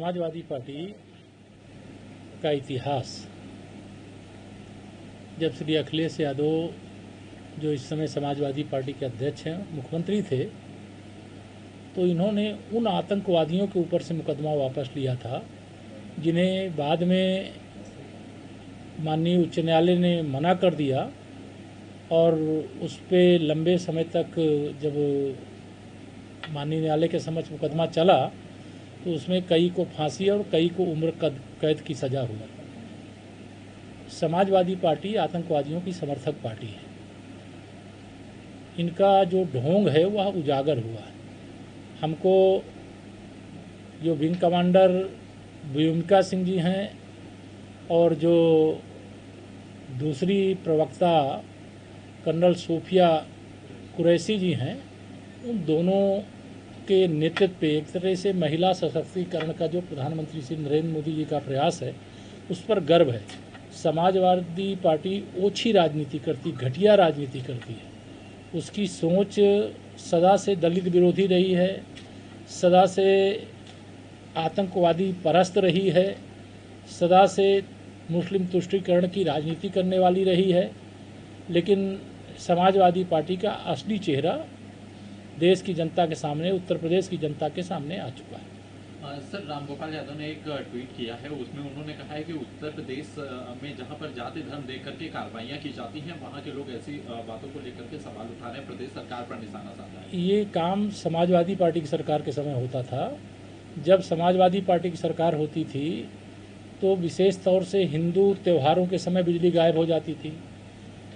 Samajwadi party का इतिहास, जब श्री अखिलेश यादव, जो इस समय समाजवादी पार्टी के अध्यक्ष हैं, मुख्यमंत्री थे, तो इन्होंने उन आतंकवादियों के ऊपर से मुकदमा वापस लिया था जिन्हें बाद में माननीय उच्च न्यायालय ने मना कर दिया, और उस पर लंबे समय तक जब माननीय न्यायालय के समक्ष मुकदमा चला तो उसमें कई को फांसी और कई को उम्र कैद की सज़ा हुई। समाजवादी पार्टी आतंकवादियों की समर्थक पार्टी है। इनका जो ढोंग है वह उजागर हुआ है। हमको जो विंग कमांडर व्योमिका सिंह जी हैं और जो दूसरी प्रवक्ता कर्नल सोफिया कुरैशी जी हैं, उन दोनों के नेतृत्व पे एक तरह से महिला सशक्तिकरण का जो प्रधानमंत्री श्री नरेंद्र मोदी जी का प्रयास है, उस पर गर्व है। समाजवादी पार्टी ओछी राजनीति करती, घटिया राजनीति करती है। उसकी सोच सदा से दलित विरोधी रही है, सदा से आतंकवादी परस्त रही है, सदा से मुस्लिम तुष्टीकरण की राजनीति करने वाली रही है। लेकिन समाजवादी पार्टी का असली चेहरा देश की जनता के सामने, उत्तर प्रदेश की जनता के सामने आ चुका है। सर, रामगोपाल यादव ने एक ट्वीट किया है, उसमें उन्होंने कहा है कि उत्तर प्रदेश में जहां पर जाति धर्म देख करके कार्रवाइयां की जाती हैं, वहां के लोग ऐसी बातों को लेकर के सवाल उठा रहे हैं, प्रदेश सरकार पर निशाना साधा है। ये काम समाजवादी पार्टी की सरकार के समय होता था। जब समाजवादी पार्टी की सरकार होती थी तो विशेष तौर से हिंदू त्योहारों के समय बिजली गायब हो जाती थी।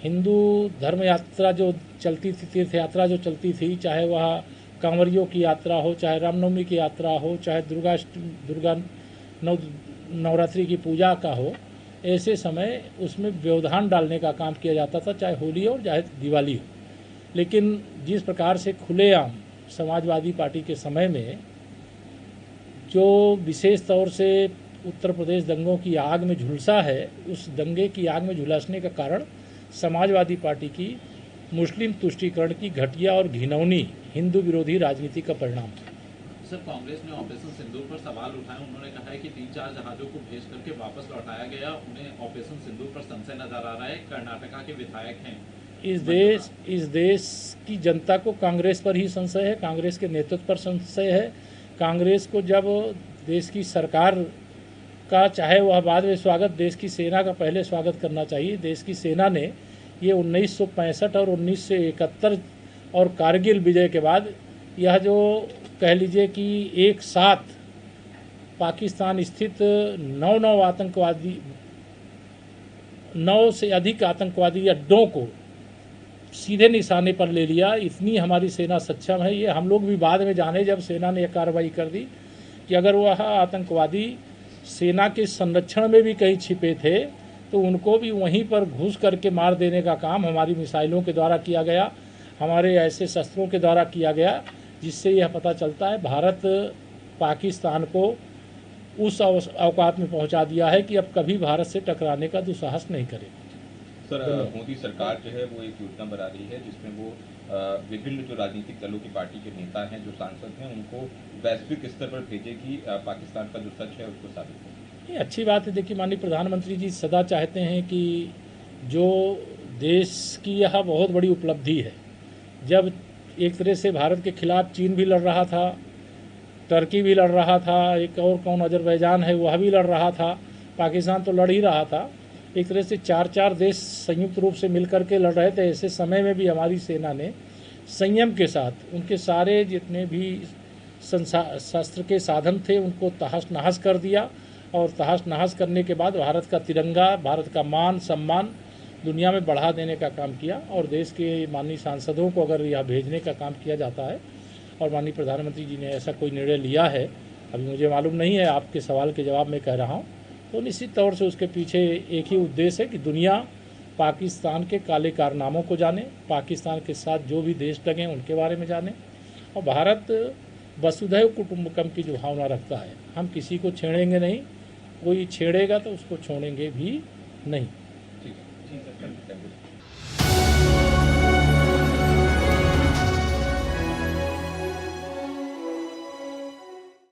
हिंदू धर्म यात्रा जो चलती थी, तीर्थ यात्रा जो चलती थी, चाहे वह कांवरियों की यात्रा हो, चाहे रामनवमी की यात्रा हो, चाहे दुर्गा नवरात्रि की पूजा का हो, ऐसे समय उसमें व्यवधान डालने का काम किया जाता था, चाहे होली हो चाहे दिवाली हो। लेकिन जिस प्रकार से खुलेआम समाजवादी पार्टी के समय में जो विशेष तौर से उत्तर प्रदेश दंगों की आग में झुलसा है, उस दंगे की आग में झुलसने का कारण समाजवादी पार्टी की मुस्लिम तुष्टीकरण की घटिया और घिनौनी हिंदू विरोधी राजनीति का परिणाम है। सर, कांग्रेस ने ऑपरेशन सिंदूर पर सवाल उठाए। उन्होंने कहा है कि 3-4 जहाजों को भेज करके वापस लौटाया गया। उन्हें ऑपरेशन सिंदूर पर संशय नजर आ रहा है। कर्नाटका के विधायक हैं। इस देश की जनता को कांग्रेस पर ही संशय है, कांग्रेस के नेतृत्व पर संशय है। कांग्रेस को जब देश की सरकार का, चाहे वह बाद में स्वागत, देश की सेना का पहले स्वागत करना चाहिए। देश की सेना ने ये 1965 और 1971 और कारगिल विजय के बाद यह जो कह लीजिए कि एक साथ पाकिस्तान स्थित 9 से अधिक आतंकवादी अड्डों को सीधे निशाने पर ले लिया। इतनी हमारी सेना सक्षम है। ये हम लोग भी बाद में जाने, जब सेना ने कार्रवाई कर दी, कि अगर वह आतंकवादी सेना के संरक्षण में भी कहीं छिपे थे तो उनको भी वहीं पर घुस करके मार देने का काम हमारी मिसाइलों के द्वारा किया गया, हमारे ऐसे शस्त्रों के द्वारा किया गया, जिससे यह पता चलता है भारत पाकिस्तान को उस औकात में पहुंचा दिया है कि अब कभी भारत से टकराने का दुस्साहस नहीं करेगा। सर, मोदी सरकार जो है वो एक योजना बना रही है जिसमें वो विभिन्न जो राजनीतिक दलों की पार्टी के नेता हैं, जो सांसद हैं, उनको वैश्विक स्तर पर भेजेगी, पाकिस्तान का जो सच है उसको साबित करेगी। ये अच्छी बात है। देखिए, माननीय प्रधानमंत्री जी सदा चाहते हैं कि जो देश की यह बहुत बड़ी उपलब्धि है, जब एक तरह से भारत के खिलाफ चीन भी लड़ रहा था, टर्की भी लड़ रहा था, एक और कौन अजरबैजान है वह भी लड़ रहा था, पाकिस्तान तो लड़ ही रहा था, एक तरह से 4 देश संयुक्त रूप से मिलकर के लड़ रहे थे। ऐसे समय में भी हमारी सेना ने संयम के साथ उनके सारे जितने भी शस्त्र के साधन थे उनको तहस नहस कर दिया, और तहस नहस करने के बाद भारत का तिरंगा, भारत का मान सम्मान दुनिया में बढ़ा देने का काम किया। और देश के माननीय सांसदों को अगर यह भेजने का काम किया जाता है और माननीय प्रधानमंत्री जी ने ऐसा कोई निर्णय लिया है, अभी मुझे मालूम नहीं है, आपके सवाल के जवाब में कह रहा हूँ, तो निश्चित तौर से उसके पीछे एक ही उद्देश्य है कि दुनिया पाकिस्तान के काले कारनामों को जाने, पाकिस्तान के साथ जो भी देश लगे उनके बारे में जाने। और भारत वसुधैव कुटुंबकम की जो भावना रखता है, हम किसी को छेड़ेंगे नहीं, कोई छेड़ेगा तो उसको छोड़ेंगे भी नहीं। ठीक है, थैंक यू।